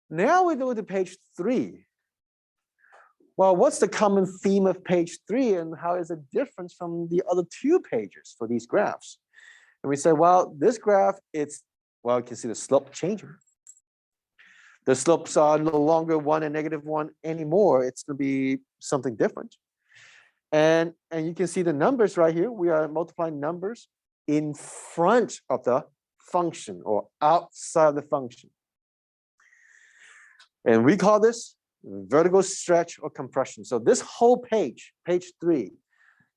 Now we go to page 3. Well, what's the common theme of page 3 and how is it different from the other 2 pages for these graphs? And we say, well, this graph, well, you can see the slope changing. The slopes are no longer 1 and -1 anymore. It's going to be something different. And you can see the numbers right here. We are multiplying numbers in front of the function or outside the function. And we call this vertical stretch or compression. So this whole page, page 3,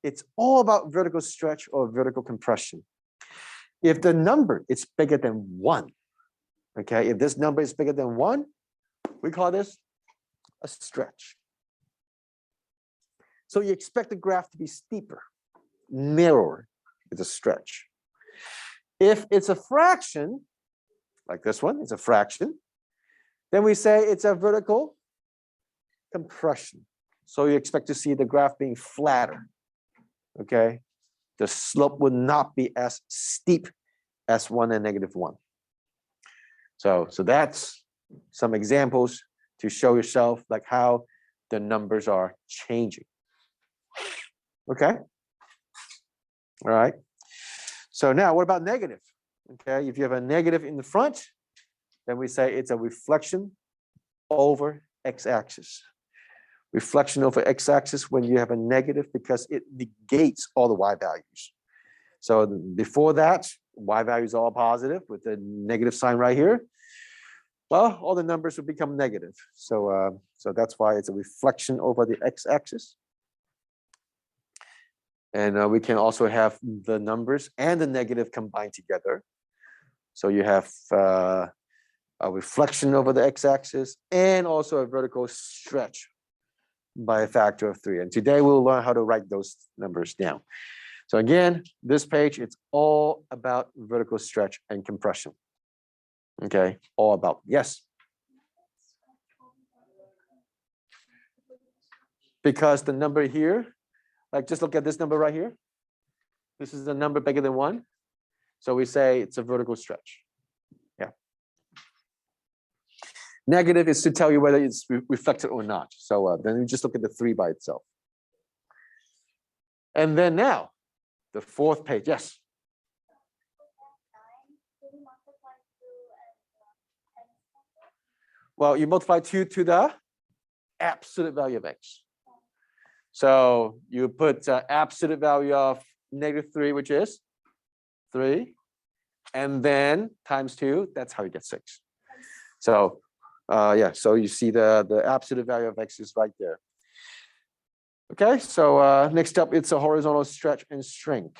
it's all about vertical stretch or vertical compression. If the number is bigger than 1, okay, if this number is bigger than 1, we call this a stretch. So you expect the graph to be steeper, narrower, it's a stretch. If it's a fraction, like this one, it's a fraction, then we say it's a vertical compression. So you expect to see the graph being flatter, okay? The slope would not be as steep as 1 and -1. So that's some examples to show yourself like how the numbers are changing. Okay. All right. So now what about negative? Okay, if you have a negative in the front, then we say it's a reflection over x-axis. Reflection over x-axis when you have a negative because it negates all the y values. So before that, y values are all positive with the negative sign right here. Well, all the numbers will become negative. So that's why it's a reflection over the x-axis. And we can also have the numbers and the negative combined together. So you have a reflection over the x-axis and also a vertical stretch by a factor of 3. And today we'll learn how to write those numbers down. So again, this page, it's all about vertical stretch and compression. Okay, all about, yes. Because the number here, like just look at this number right here. This is a number bigger than 1. So we say it's a vertical stretch. Yeah. Negative is to tell you whether it's reflected or not. So then you just look at the 3 by itself. And then now, the 4th page, yes. Well, you multiply 2 to the absolute value of x. So you put absolute value of -3, which is 3, and then times 2, that's how you get 6. So yeah, so you see the absolute value of x is right there. Okay, so next up, it's a horizontal stretch and shrink.